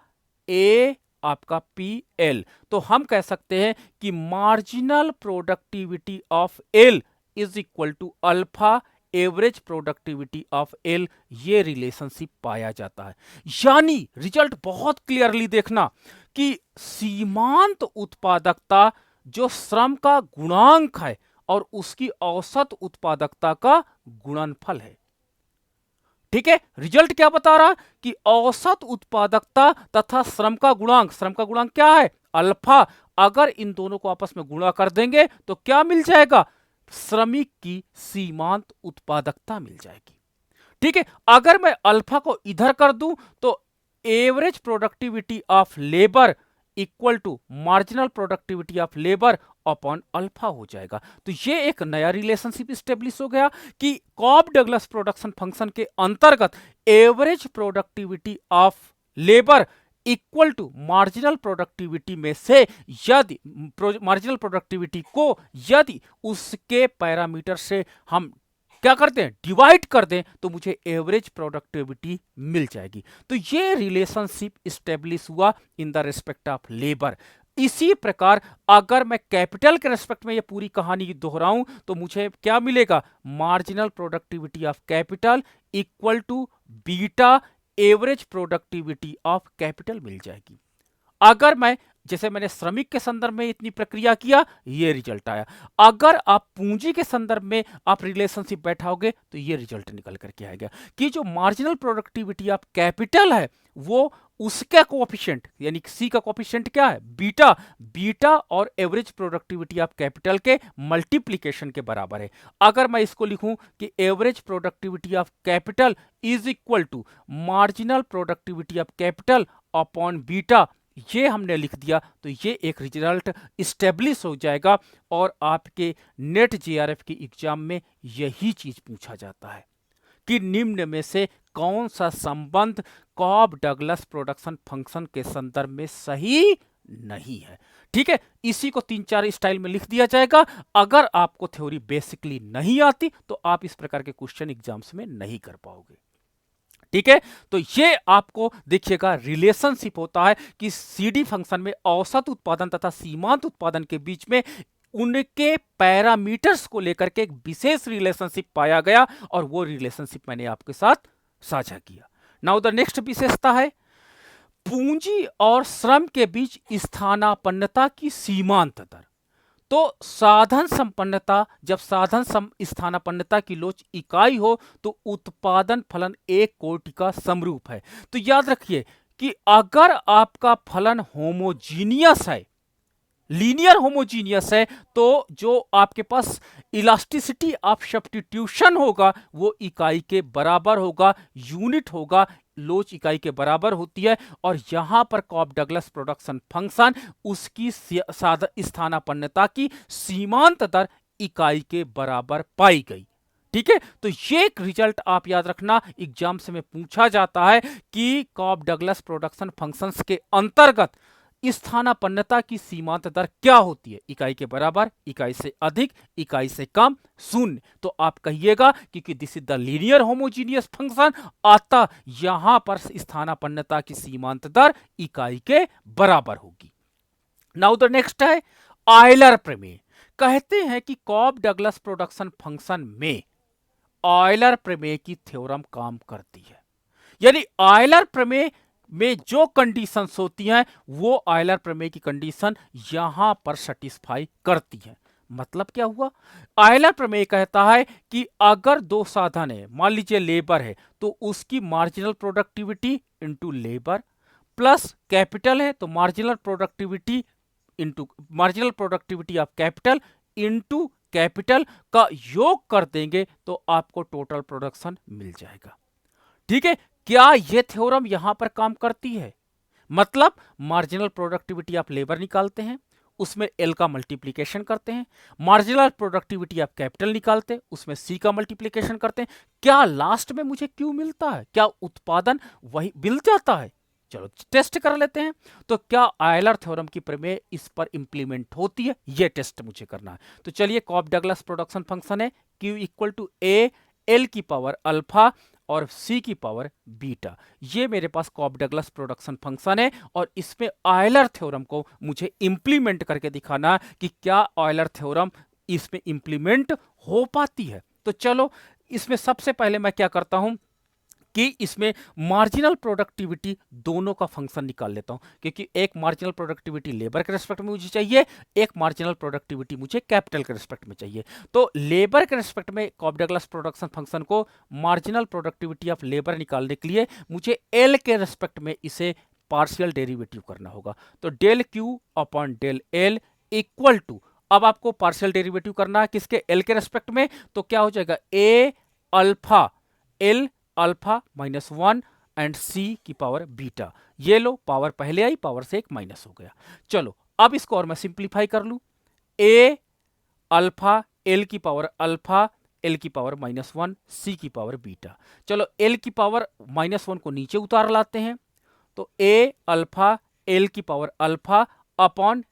ए आपका पी एल, तो हम कह सकते हैं कि marginal productivity of L is equal to alpha average productivity of L. ये रिलेशनशिप पाया जाता है। यानी रिजल्ट बहुत क्लियरली देखना कि सीमांत उत्पादकता जो श्रम का गुणांक है और उसकी औसत उत्पादकता का गुणनफल है। ठीक है, रिजल्ट क्या बता रहा कि औसत उत्पादकता तथा श्रम का गुणांक, श्रम का गुणांक क्या है, अल्फा, अगर इन दोनों को आपस में गुणा कर देंगे तो क्या मिल जाएगा, श्रमिक की सीमांत उत्पादकता मिल जाएगी। ठीक है, अगर मैं अल्फा को इधर कर दूं तो average productivity of labour equal to marginal productivity of labour upon alpha हो जाएगा। तो ये एक नया रिलेशनशिप स्टेब्लिश हो गया कि कॉब डगलस प्रोडक्शन फंक्शन के अंतर्गत average productivity of labour equal to marginal productivity में से यदि मार्जिनल प्रोडक्टिविटी को यदि उसके पैरामीटर से हम क्या करते हैं, डिवाइड कर दें, तो मुझे एवरेज प्रोडक्टिविटी मिल जाएगी। तो ये रिलेशनशिप स्टेब्लिश हुआ इन द रिस्पेक्ट ऑफ लेबर। इसी प्रकार अगर मैं कैपिटल के रेस्पेक्ट में ये पूरी कहानी दोहराऊं तो मुझे क्या मिलेगा, marginal productivity of capital equal to beta average productivity of capital मिल जाएगी। अगर मैं, जैसे मैंने श्रमिक के संदर्भ में इतनी प्रक्रिया किया, ये रिजल्ट आया। अगर आप पूंजी के संदर्भ में आप रिलेशनशिप बैठाओगे तो ये रिजल्ट निकल करके आएगा कि जो मार्जिनल प्रोडक्टिविटी ऑफ कैपिटल है वो उसका कोएफिशिएंट, यानी सी का कोएफिशिएंट क्या है, बीटा, बीटा और एवरेज प्रोडक्टिविटी ऑफ कैपिटल के मल्टीप्लीकेशन के बराबर है। अगर मैं इसको लिखूं कि average productivity of capital is equal to marginal productivity of capital upon beta, ये हमने लिख दिया, तो ये एक रिजल्ट स्टेब्लिश हो जाएगा। और आपके नेट जेआरएफ के एग्जाम में यही चीज पूछा जाता है कि निम्न में से कौन सा संबंध कॉब डगलस प्रोडक्शन फंक्शन के संदर्भ में सही नहीं है। ठीक है, इसी को 3-4 स्टाइल में लिख दिया जाएगा। अगर आपको थ्योरी बेसिकली नहीं आती तो आप इस प्रकार के क्वेश्चन एग्जाम्स में नहीं कर पाओगे। ठीक है, तो ये आपको देखिएगा रिलेशनशिप होता है कि सीडी फंक्शन में औसत उत्पादन तथा सीमांत उत्पादन के बीच में उनके पैरामीटर्स को लेकर के एक विशेष रिलेशनशिप पाया गया, और वो रिलेशनशिप मैंने आपके साथ साझा किया। नाउ द नेक्स्ट विशेषता है पूंजी और श्रम के बीच स्थानापन्नता की सीमांत दर। तो साधन संपन्नता, जब साधन स्थानापन्नता की लोच इकाई हो तो उत्पादन फलन एक कोटि का समरूप है। तो याद रखिए कि अगर आपका फलन होमोजीनियस है, लीनियर होमोजीनियस है, तो जो आपके पास इलास्टिसिटी ऑफ सब्स्टिट्यूशन होगा वो इकाई के बराबर होगा, यूनिट होगा, लोच इकाई के बराबर होती है। और यहां पर कॉब डगलस प्रोडक्शन फंक्शन उसकी स्थानापन्नता की सीमांत दर इकाई के बराबर पाई गई। ठीक है, तो ये एक रिजल्ट आप याद रखना, एग्जाम से में पूछा जाता है कि कॉब डगलस प्रोडक्शन फंक्शंस के अंतर्गत स्थानापन्नता की सीमांत दर क्या होती है, इकाई के बराबर, इकाई से अधिक, इकाई से कम, शून्य। तो आप कहिएगा क्योंकि this is the linear homogeneous function, अतः यहां पर स्थानापन्नता की सीमांत दर इकाई के बराबर होगी। नाउ द नेक्स्ट है आयलर प्रमेय। कहते हैं कि कॉब डगलस प्रोडक्शन फंक्शन में ऑयलर प्रमेय की थ्योरम काम करती है। यानी ऑयलर प्रमेय में जो कंडीशंस होती हैं वो ऑयलर प्रमेय की कंडीशन यहां पर सेटिस्फाई करती हैं। मतलब क्या हुआ? ऑयलर प्रमेय कहता है कि अगर दो साधन है, मान लीजिए लेबर है, तो उसकी marginal productivity into labour plus capital है तो marginal productivity into marginal productivity of capital into capital का योग कर देंगे तो आपको टोटल प्रोडक्शन मिल जाएगा। ठीक है, क्या यह थ्योरम यहां पर काम करती है? मतलब मार्जिनल प्रोडक्टिविटी ऑफ लेबर निकालते हैं, उसमें एल का मल्टीप्लीकेशन करते हैं, मार्जिनल प्रोडक्टिविटी ऑफ कैपिटल निकालते हैं, उसमें सी का मल्टीप्लीकेशन करते हैं, क्या लास्ट में मुझे क्यू मिलता है? क्या उत्पादन वही मिल जाता है? चलो टेस्ट कर लेते हैं। तो क्या आयलर थ्योरम की प्रमेय इस पर इंप्लीमेंट होती है? यह टेस्ट मुझे करना है। तो चलिए, कॉप डगलस प्रोडक्शन फंक्शन है Q equal to A L की पावर अल्फा और C की पावर बीटा। ये मेरे पास कॉप डगलस प्रोडक्शन फंक्शन है और इसमें ऑयलर थ्योरम को मुझे इंप्लीमेंट करके दिखाना है कि क्या ऑयलर थ्योरम इसमें इंप्लीमेंट हो पाती है। तो चलो, इसमें सबसे पहले मैं क्या करता हूं कि इसमें मार्जिनल प्रोडक्टिविटी दोनों का फंक्शन निकाल लेता हूं, क्योंकि एक मार्जिनल प्रोडक्टिविटी लेबर के रिस्पेक्ट में मुझे चाहिए, एक मार्जिनल प्रोडक्टिविटी मुझे कैपिटल के रिस्पेक्ट में चाहिए। तो लेबर के रिस्पेक्ट में कॉप डगलस प्रोडक्शन फंक्शन को मार्जिनल प्रोडक्टिविटी ऑफ लेबर निकालने के लिए मुझे एल के रिस्पेक्ट में इसे पार्शियल डेरिवेटिव करना होगा। तो del Q upon del L equal to, अब आपको पार्शियल डेरिवेटिव करना है किसके? एल के रिस्पेक्ट में। तो क्या हो जाएगा? A alpha L alpha minus 1 and C की पावर बीटा। ये लो, पावर पहले आई, पावर से एक माइनस हो गया। चलो अब इसको और मैं सिंप्लीफाई कर लूं, ए अल्फा एल की पावर अल्फा एल की पावर माइनस 1 सी की पावर बीटा। चलो एल की पावर माइनस 1 को नीचे उतार लाते हैं, तो ए अल्फा एल की power alpha upon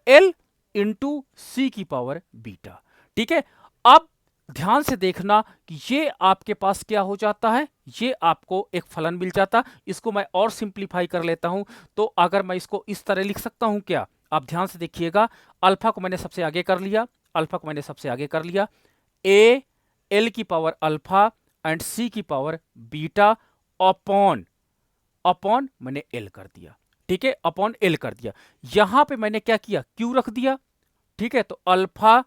L into C की पावर बीटा। ठीक है, अब ध्यान से देखना कि ये आपके पास क्या हो जाता है, ये आपको एक फलन मिल जाता। इसको मैं और सिंप्लीफाई कर लेता हूं, तो अगर मैं इसको इस तरह लिख सकता हूं क्या? आप ध्यान से देखिएगा, अल्फा को मैंने सबसे आगे कर लिया, ए एल की पावर अल्फा एंड सी की पावर बीटा अपॉन मैंने एल कर दिया। ठीक है, अपॉन एल कर दिया। यहां पे मैंने क्या किया? क्यू रख दिया। ठीक है, तो अल्फा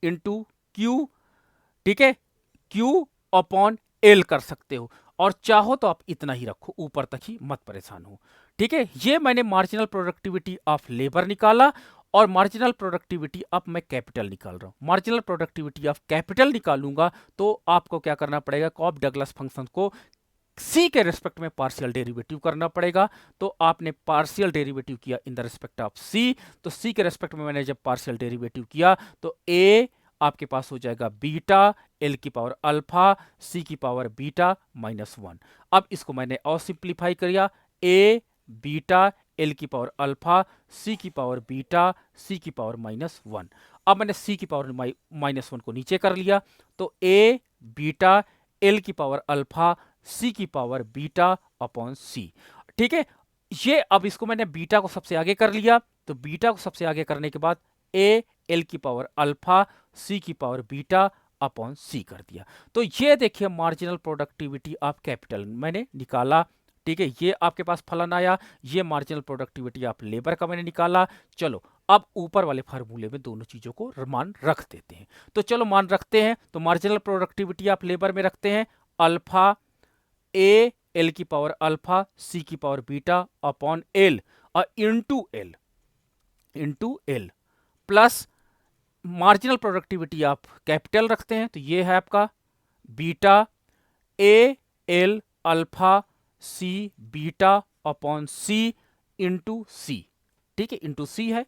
इंटू क्यू, ठीक है, क्यू अपॉन एल कर सकते हो, और चाहो तो आप इतना ही रखो, ऊपर तक ही मत परेशान हो। ठीक है, ये मैंने मार्जिनल प्रोडक्टिविटी ऑफ लेबर निकाला और मार्जिनल प्रोडक्टिविटी अब मैं कैपिटल निकाल रहा हूं। मार्जिनल प्रोडक्टिविटी ऑफ कैपिटल निकालूंगा तो आपको क्या करना पड़ेगा? कॉप डगलस फंक्शन को सी के रिस्पेक्ट में पार्शियल डेरिवेटिव करना पड़ेगा। तो आपने पार्शियल डेरिवेटिव किया इन द रिस्पेक्ट ऑफ सी, तो सी के रिस्पेक्ट में मैंने जब पार्शियल डेरिवेटिव किया तो ए आपके पास हो जाएगा बीटा एल की पावर अल्फा सी की पावर बीटा माइनस 1। अब इसको मैंने और सिंप्लीफाई किया, ए बीटा एल की पावर अल्फा सी की पावर बीटा सी की पावर माइनस 1। अब मैंने सी की पावर माइनस 1 को नीचे कर लिया, तो ए बीटा एल की पावर अल्फा सी की पावर बीटा अपॉन सी। ठीक है, ये अब इसको मैंने बीटा को सबसे आगे कर लिया, तो बीटा को सबसे आगे करने के बाद ए एल की पावर अल्फा सी की पावर बीटा अपॉन सी कर दिया। तो ये देखिए मार्जिनल प्रोडक्टिविटी ऑफ कैपिटल मैंने निकाला। ठीक है, ये आपके पास फलन आया, ये मार्जिनल प्रोडक्टिविटी ऑफ लेबर का मैंने निकाला। चलो अब ऊपर वाले फार्मूले में दोनों चीजों को मान रख देते हैं। तो चलो मान रखते हैं, तो मार्जिनल प्रोडक्टिविटी ऑफ लेबर में रखते हैं अल्फा ए एल की पावर अल्फा सी की पावर बीटा अपॉन एल और into L plus marginal productivity आप कैपिटल रखते हैं, तो ये है आपका beta A L alpha C beta upon C into C. ठीक है, इंटू सी है,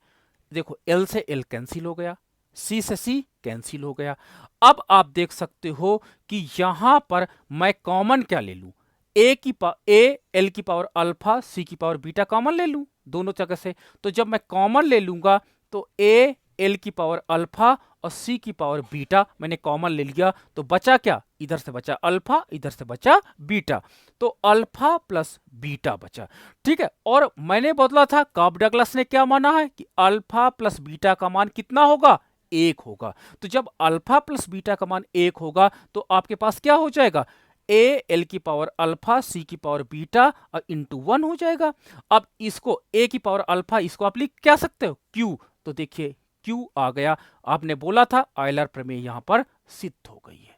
देखो एल से एल कैंसिल हो गया, सी से सी कैंसिल हो गया। अब आप देख सकते हो कि यहां पर मैं कॉमन क्या ले लूं? ए एल की पावर अल्फा सी की पावर बीटा कॉमन ले लूं दोनों जगह से। तो जब मैं कॉमन ले लूंगा तो ए एल की पावर अल्फा और सी की पावर बीटा मैंने कॉमन ले लिया, तो बचा क्या? इधर से बचा अल्फा, इधर से बचा बीटा, तो अल्फा प्लस बीटा बचा। ठीक है, और मैंने बोला था कॉप डगलस ने क्या माना है कि अल्फा प्लस बीटा का मान कितना होगा? 1 होगा। तो जब अल्फा प्लस बीटा का मान 1 होगा तो आपके पास क्या हो जाएगा, ए एल की पावर अल्फा सी की पावर बीटा इंटू 1 हो जाएगा। अब इसको ए की पावर अल्फा इसको आप लिख क्या सकते हो क्यू, तो देखिए क्यू आ गया। आपने बोला था ऑयलर प्रमेय यहां पर सिद्ध हो गई है।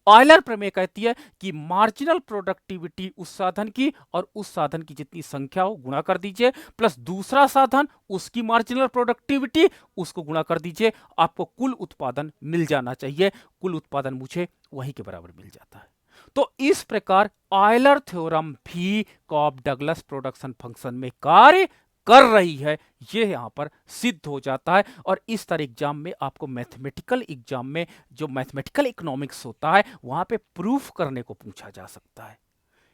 ऑयलर प्रमेय कहती है कि मार्जिनल प्रोडक्टिविटी उस साधन की और उस साधन की जितनी संख्या हो गुणा कर दीजिए, प्लस दूसरा साधन उसकी मार्जिनल प्रोडक्टिविटी उसको गुणा कर दीजिए, आपको कुल उत्पादन मिल जाना चाहिए। कुल उत्पादन मुझे वही के बराबर मिल जाता है। तो इस प्रकार ऑयलर थ्योरम भी कॉब डगलस प्रोडक्शन फंक्शन में कार्य कर रही है, ये यहां पर सिद्ध हो जाता है। और इस तरह एग्जाम में आपको मैथमेटिकल एग्जाम में जो मैथमेटिकल इकोनॉमिक्स होता है वहां पे प्रूफ करने को पूछा जा सकता है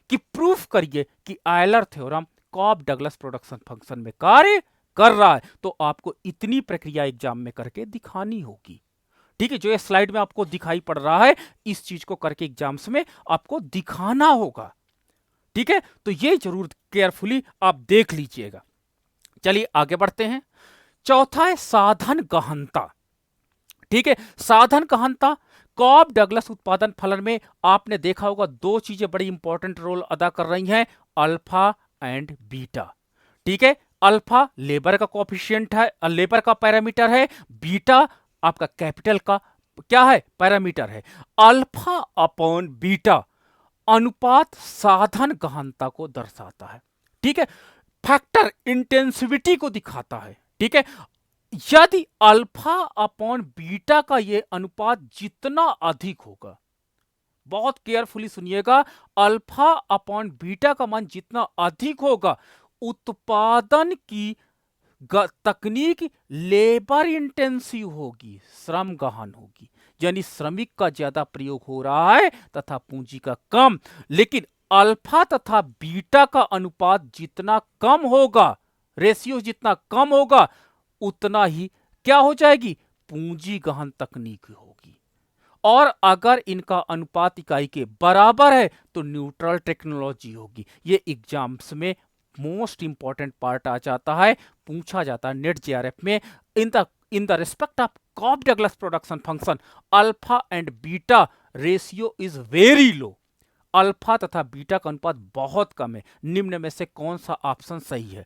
कि प्रूफ करिए कि Euler theorem Cobb Douglas production function में कार्य कर रहा है। तो आपको इतनी प्रक्रिया एग्जाम में करके दिखानी होगी। ठीक है, जो ये स्लाइड में आपको दिखाई पड़ रहा है इस चीज को करके एग्जाम्स में आपको दिखाना होगा। ठीक है, तो ये जरूर केयरफुली आप देख लीजिएगा। चलिए आगे बढ़ते हैं। चौथा है साधन गहनता। ठीक है, साधन गहनता कॉब डगलस उत्पादन फलन में आपने देखा होगा दो चीजें बड़ी इंपॉर्टेंट रोल अदा कर रही हैं, अल्फा एंड बीटा। ठीक है, अल्फा लेबर का कोएफिशिएंट है, लेबर का पैरामीटर है, बीटा आपका कैपिटल का क्या है, पैरामीटर है। अल्फा अपॉन बीटा अनुपात साधन गहनता को दर्शाता है। ठीक है, फैक्टर इंटेंसिविटी को दिखाता है। ठीक है, यदि अल्फा अपॉन बीटा का ये अनुपात जितना अधिक होगा, बहुत केयरफुली सुनिएगा, अल्फा अपॉन बीटा का मान जितना अधिक होगा उत्पादन की तकनीक लेबर इंटेंसिव होगी, श्रम गहन होगी, यानी श्रमिक का ज्यादा प्रयोग हो रहा है तथा पूंजी का कम। लेकिन अल्फा तथा बीटा का अनुपात जितना कम होगा, रेशियो जितना कम होगा, उतना ही क्या हो जाएगी, पूंजी गहन तकनीक होगी। और अगर इनका अनुपात इकाई के बराबर है तो न्यूट्रल टेक्नोलॉजी होगी। ये एग्जाम्स में मोस्ट इंपॉर्टेंट पार्ट आ जाता है, पूछा जाता है नेट जेआरएफ में। In the respect of Cobb Douglas production function alpha and beta ratio is very low. Alpha तथा बीटा का अनुपात बहुत कम है। निम्न में से कौन सा ऑप्शन सही है?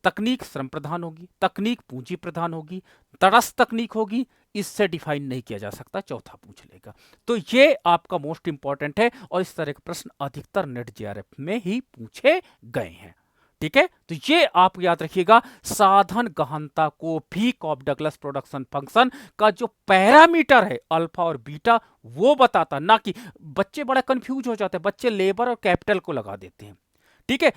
तकनीक श्रम प्रधान होगी, तकनीक पूंजी प्रधान होगी, तटस्थ तकनीक होगी, इससे डिफाइन नहीं किया जा सकता, चौथा पूछ लेगा। तो ये आपका मोस्ट इंपॉर्टेंट है और इस तरह के प्रश्न अधिकतर नेट जेआरएफ में ही पूछे गए हैं। ठीक है, तो ये आप याद रखिएगा, साधन गहनता को भी कॉब डगलस प्रोडक्शन फंक्शन का जो पैरामीटर है अल्फा और बीटा वो बताता, ना कि बच्चे बड़ा कंफ्यूज हो जाते हैं, बच्चे लेबर और कैपिटल को लगा देते हैं। ठीक है,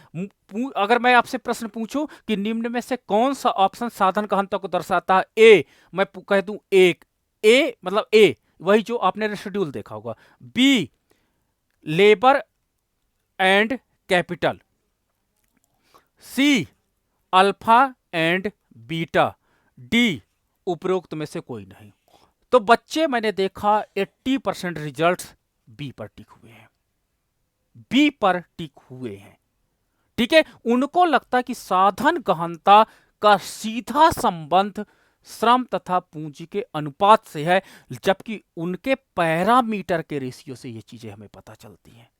अगर मैं आपसे प्रश्न पूछूं कि निम्न में से कौन सा ऑप्शन साधन गहनता को दर्शाता है, ए मैं कह दूं एक, ए मतलब ए वही जो आपने रेसिड्यूल देखा होगा, B labour and capital, C alpha and beta, D उपरोक्त में से कोई नहीं। तो बच्चे मैंने देखा 80% रिजल्ट्स बी पर टिक हुए हैं, बी पर टिक हुए हैं। ठीक है, उनको लगता है कि साधन गहनता का सीधा संबंध श्रम तथा पूंजी के अनुपात से है, जबकि उनके पैरामीटर के रेशियो से ये चीजें हमें पता चलती हैं।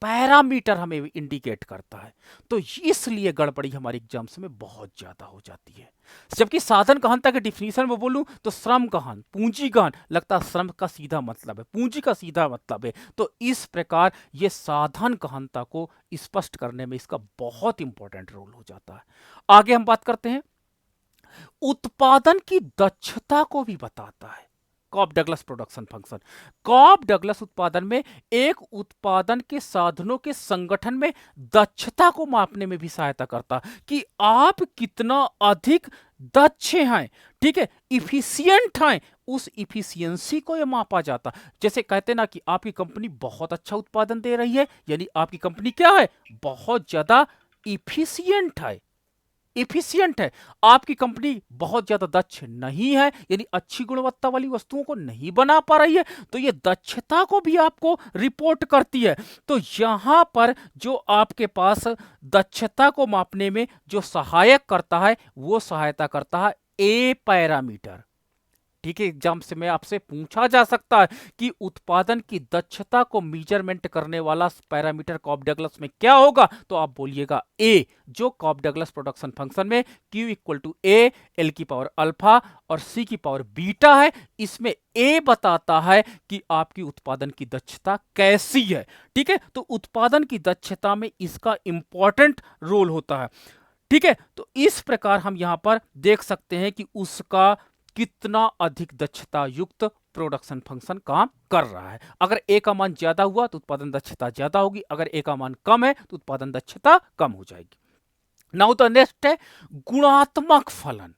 पैरामीटर हमें इंडिकेट करता है, तो इसलिए गड़बड़ी हमारे एग्जाम्स में बहुत ज्यादा हो जाती है। जबकि साधन गहनता के डिफिनीशन में बोलूं तो श्रम गहन, पूंजी गहन, लगता है श्रम का सीधा मतलब है, पूंजी का सीधा मतलब है। तो इस प्रकार ये साधन गहनता को स्पष्ट करने में इसका बहुत इंपॉर्टेंट रोल हो जाता है। आगे हम बात करते हैं, उत्पादन की दक्षता को भी बताता है Cobb Douglas production function. Cobb Douglas उत्पादन में एक उत्पादन के साधनों के संगठन में दक्षता को मापने में भी सहायता करता कि आप कितना अधिक दक्ष हैं, ठीक है, इफिशियंट हैं, उस इफिशियंसी को यह मापा जाता। जैसे कहते ना कि आपकी कंपनी बहुत अच्छा उत्पादन दे रही है, यानी आपकी कंपनी क्या है, बहुत ज्यादा इफिशियंट है, इफिशियंट है। आपकी कंपनी बहुत ज्यादा दक्ष नहीं है, यानी अच्छी गुणवत्ता वाली वस्तुओं को नहीं बना पा रही है, तो ये दक्षता को भी आपको रिपोर्ट करती है। तो यहां पर जो आपके पास दक्षता को मापने में जो सहायक करता है वो सहायता करता है ए पैरामीटर। ठीक है, एग्जाम से में आपसे पूछा जा सकता है कि उत्पादन की दक्षता को मेजरमेंट करने वाला पैरामीटर कॉप डगलस में क्या होगा, तो आप बोलिएगा ए, जो कॉप डगलस प्रोडक्शन फंक्शन में Q equal to A L की पावर अल्फा और C की पावर बीटा है। इसमें ए बताता है कि आपकी उत्पादन की दक्षता कैसी है। ठीक है, तो उत्पादन की दक्षता में इसका इंपॉर्टेंट रोल होता है। ठीक है, तो इस प्रकार हम यहां पर देख सकते हैं कि उसका कितना अधिक दक्षता युक्त प्रोडक्शन फंक्शन काम कर रहा है। अगर ए का मान ज्यादा हुआ तो उत्पादन दक्षता ज्यादा होगी, अगर ए का मान कम है तो उत्पादन दक्षता कम हो जाएगी। नाउ द नेक्स्ट है गुणात्मक फलन।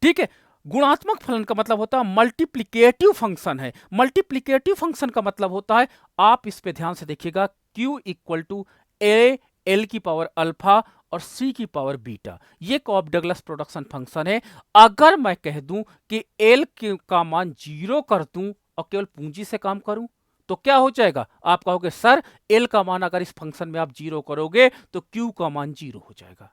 ठीक है, गुणात्मक फलन का मतलब होता है मल्टीप्लिकेटिव फंक्शन है। मल्टीप्लिकेटिव फंक्शन का मतलब होता है, आप इस पे ध्यान से देखिएगा, Q equal to A L की पावर अल्फा और C की पावर बीटा, ये कॉप डगलस प्रोडक्शन फंक्शन है। अगर मैं कह दूं कि L का मान 0 कर दूं और केवल पूंजी से काम करूं तो क्या हो जाएगा? आप कहोगे सर L का मान अगर इस फंक्शन में आप 0 करोगे तो Q का मान 0 हो जाएगा।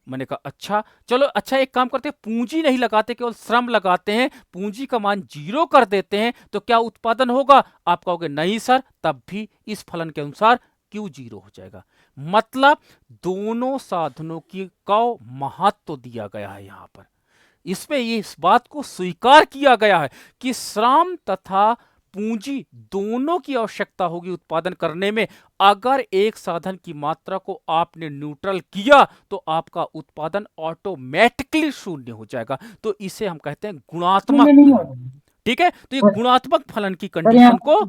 मैंने कहा अच्छा, चलो अच्छा एक काम करते हैं, पूंजी नहीं लगाते, केवल श्रम लगाते हैं, पूंजी का मान 0 कर देते हैं, तो क्या उत्पादन होगा? आप कहोगे नहीं सर, तब भी इस फलन के अनुसार Q 0 हो जाएगा। मतलब दोनों साधनों की का महत्व दिया गया है यहां पर। इसमें ये इस बात को स्वीकार किया गया है कि श्रम तथा पूंजी दोनों की आवश्यकता होगी उत्पादन करने में। अगर एक साधन की मात्रा को आपने न्यूट्रल किया तो आपका उत्पादन ऑटोमेटिकली शून्य हो जाएगा। तो इसे हम कहते हैं गुणात्मक फलन। ठीक है, तो ये गुणात्मक फलन की कंडीशन को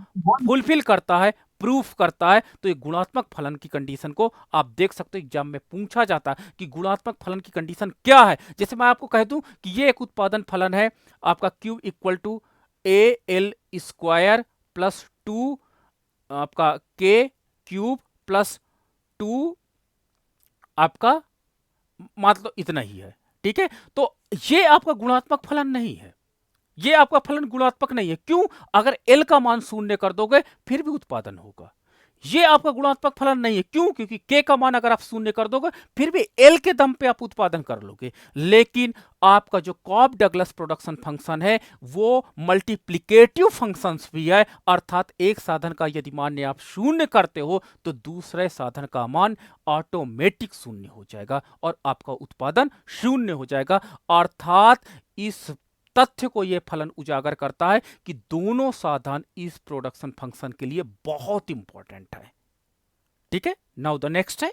फुलफिल करता है, प्रूफ करता है। तो ये गुणात्मक फलन की कंडीशन को आप देख सकते हो, एग्जाम में पूछा जाता है कि गुणात्मक फलन की कंडीशन क्या है। जैसे मैं आपको कह दूं कि ये एक उत्पादन फलन है आपका Q equal to A L square plus 2 आपका K क्यूब प्लस 2 आपका, मतलब इतना ही है। ठीक है, तो ये आपका गुणात्मक फलन नहीं है, ये आपका फलन गुणात्मक नहीं है। क्यों? अगर L का मान 0 कर दोगे फिर भी उत्पादन होगा। ये आपका गुणात्मक फलन नहीं है। क्यों? क्योंकि K का मान अगर आप 0 कर दोगे फिर भी L के दम पे आप उत्पादन कर लोगे। लेकिन आपका जो कॉप डगलस प्रोडक्शन फंक्शन है वो मल्टीप्लिकेटिव फंक्शंस भी है, अर्थात एक साधन का यदि मान आप 0 करते हो तो दूसरे साधन का मान ऑटोमेटिक 0 हो जाएगा और आपका उत्पादन 0 हो जाएगा। अर्थात इस तथ्य को यह फलन उजागर करता है कि दोनों साधन इस प्रोडक्शन फंक्शन के लिए बहुत इंपॉर्टेंट है। ठीक है, नाउ द नेक्स्ट है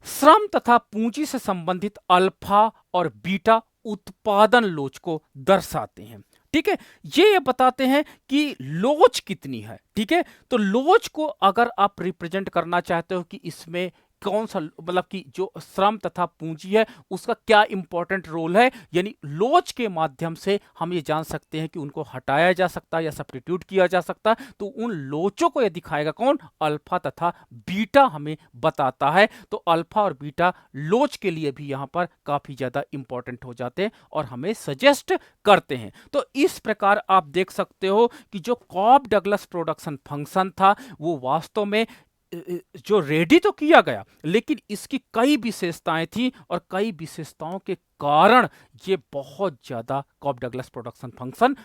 श्रम तथा पूंजी से संबंधित अल्फा और बीटा उत्पादन लोच को दर्शाते हैं। ठीक है, ये बताते हैं कि लोच कितनी है। ठीक है, तो लोच को अगर आप रिप्रेजेंट करना चाहते हो कि इसमें कौन सा, मतलब कि जो श्रम तथा पूंजी है उसका क्या इंपॉर्टेंट रोल है, यानी लोच के माध्यम से हम ये जान सकते हैं कि उनको हटाया जा सकता है या सब्स्टिट्यूट किया जा सकता है। तो उन लोचों को ये दिखाएगा कौन? अल्फा तथा बीटा हमें बताता है। तो अल्फा और बीटा लोच के लिए भी यहां पर काफी ज्यादा इंपॉर्टेंट हो जाते हैं और हमें सजेस्ट करते हैं। तो इस प्रकार आप देख सकते हो कि जो कॉप डगलस प्रोडक्शन फंक्शन था वो वास्तव में जो रेडी तो किया गया, लेकिन इसकी कई विशेषताएं थी और कई विशेषताओं के कारण ये बहुत ज्यादा Cobb Douglas production function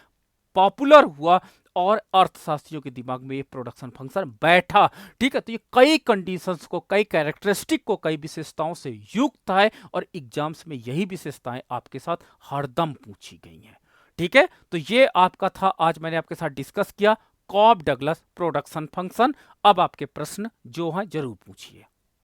popular हुआ और अर्थशास्त्रियों के दिमाग में ये प्रोडक्शन फंक्शन बैठा। ठीक है, तो ये कई कंडीशंस को, कई कैरेक्टरिस्टिक को, कई विशेषताओं से युक्त है और एग्जाम्स में यही विशेषताएं आपके साथ हरदम पूछी गई हैं। ठीक है, तो ये आपका था, आज मैंने आपके साथ डिस्कस किया कॉप डगलस प्रोडक्शन फंक्शन। अब आपके प्रश्न जो हैं जरूर पूछिए।